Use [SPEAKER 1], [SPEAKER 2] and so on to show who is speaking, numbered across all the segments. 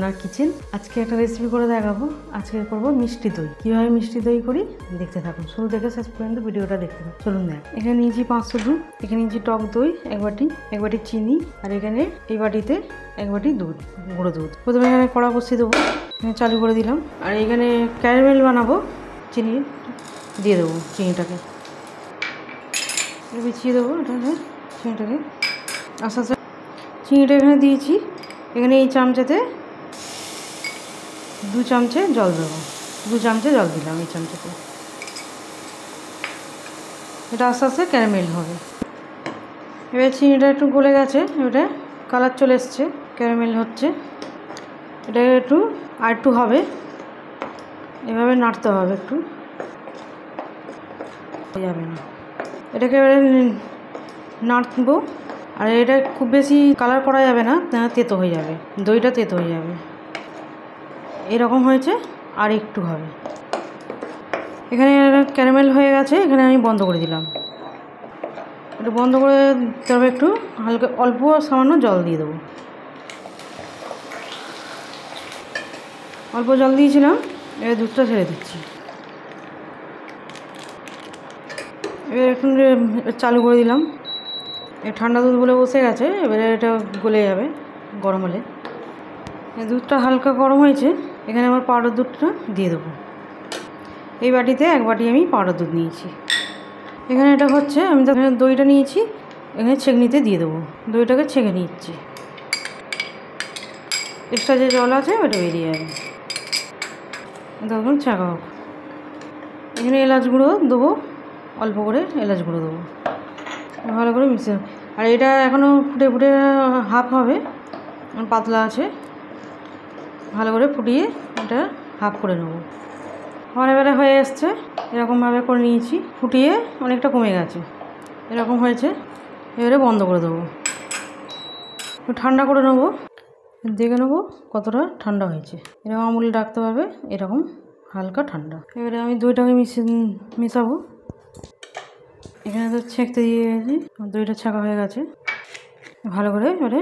[SPEAKER 1] রান্নার কিচেন। আজকে একটা রেসিপি করে দেখাবো। আজকে করবো মিষ্টি দই। কিভাবে মিষ্টি দই করি দেখতে থাকুন, শুরু থেকে শেষ পর্যন্ত ভিডিওটা দেখতে থাকুন। চলুন দেখ। এখানে নিয়েছি 500 দুধ, এখানে নিয়েছি টক দই এক বাটি চিনি, আর এখানে এই বাটিতে এক বাটি দুধ, গুঁড়ো দুধ। প্রথমে এখানে কড়া বসিয়ে দেবো, চালু করে দিলাম। আর এখানে ক্যারামেল বানাবো, চিনি দিয়ে দেবো, চিনিটাকে বিছিয়ে দেবো। এটাকে চিনিটাকে আস্তে আস্তে চিনিটা এখানে দিয়েছি। এখানে এই চামচাতে 2 চামচে জল দেবো, 2 চামচে জল দিলাম এই চামচাতে। এটা আস্তে আস্তে ক্যারামেল হবে। এবার চিনিটা একটু গলে গেছে, এবারে কালার চলে এসছে, ক্যারামেল হচ্ছে। এটা একটু হবে, এভাবে নাড়তে হবে, একটু যাবে না। এটাকে এবারে নাড়বো। আর এটা খুব বেশি কালার করা যাবে না, তেতো হয়ে যাবে, দইটা তেতো হয়ে যাবে। এরকম হয়েছে, আর একটু হবে। এখানে ক্যারামেল হয়ে গেছে, এখানে আমি বন্ধ করে দিলাম। এটা বন্ধ করে তবে একটু হালকা অল্প সামান্য জল দিয়ে দেবো। অল্প জল দিয়েছিলাম, এবার দুধটা ছেড়ে দিচ্ছি। এবার একটু চালু করে দিলাম। ঠান্ডা দুধ বলে বসে গেছে, এবারে এটা গলে যাবে গরম হলে। দুধটা হালকা গরম হয়েছে, এখানে আমার পাউডার দুধটা দিয়ে দেবো। এই বাটিতে এক বাটি আমি পাউডার দুধ নিয়েছি। এখানে এটা হচ্ছে, আমি তো দইটা নিয়েছি, এখানে ছেঁকনিতে দিয়ে দেবো। দইটাকে ছেঁকে নিচ্ছি, এক্সট্রা যে জল আছে ওটা বেরিয়ে যাবে। তখন ছাঁকা হোক। এখানে এলাচ গুঁড়ো দেবো, অল্প করে এলাচ গুঁড়ো দেবো, ভালো করে মিশে। আর এটা এখনও ফুটে ফুটে হাফ হবে, পাতলা আছে, ভালো করে ফুটিয়ে এটা হাফ করে নেবো। আমার এবারে হয়ে এসছে, এরকমভাবে করে নিয়েছি, ফুটিয়ে অনেকটা কমে গেছে, এরকম হয়েছে। এবারে বন্ধ করে দেবো, ঠান্ডা করে নেবো, দেখে নেবো কতটা ঠান্ডা হয়েছে। এরকম আঙুলে রাখতে পারবে, এরকম হালকা ঠান্ডা। এবারে আমি দইটাকে মিশাবো। এখানে তো ছেঁকতে দিয়ে গেছি, দইটা ছাঁকা হয়ে গেছে। ভালো করে এবারে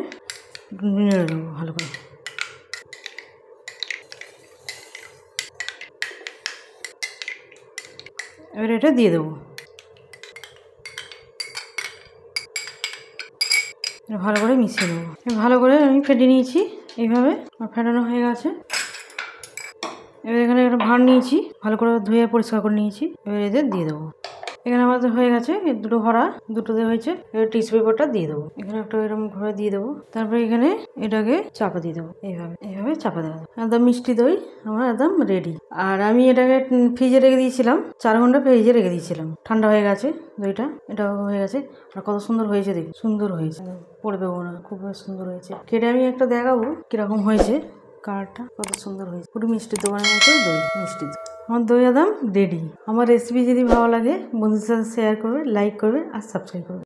[SPEAKER 1] নেড়ে দেবো, ভালো করে। এবারে এটা দিয়ে দেবো, ভালো করে মিশিয়ে দেবো। ভালো করে আমি ফেটে নিয়েছি, এইভাবে ফেটানো হয়ে গেছে। এবার এখানে একটা ভাঁড় নিয়েছি, ভালো করে ধুয়ে পরিষ্কার করে নিয়েছি। এবার এদের দিয়ে দেবো। এখানে আমাদের হয়ে গেছে, দুটো ভরা, দুটোতে হয়েছে। এবার টিস্যু পেপারটা দিয়ে দেবো, এখানে একটা এরকম ঘরে দিয়ে দেবো। তারপরে এখানে এটাকে চাপা দিয়ে দেবো, এইভাবে চাপা দেবো। একদম মিষ্টি দই আমার একদম রেডি। আর আমি এটাকে ফ্রিজে রেখে দিয়েছিলাম, 4 ঘন্টা ফ্রিজে রেখে দিয়েছিলাম, ঠান্ডা হয়ে গেছে দইটা। এটাও হয়ে গেছে। আর কত সুন্দর হয়েছে, দেখি সুন্দর হয়েছে, পড়বেও না, খুব সুন্দর হয়েছে। কেটে আমি একটা দেখাবো কিরকম হয়েছে। কালারটা কত সুন্দর হয়েছে, পুরো মিষ্টির দোকানের মতো দই, মিষ্টি দই। আমার দই একদম রেডি। আমার রেসিপি যদি ভালো লাগে বন্ধুদের সাথে শেয়ার করবে, লাইক করবে আর সাবস্ক্রাইব করবে।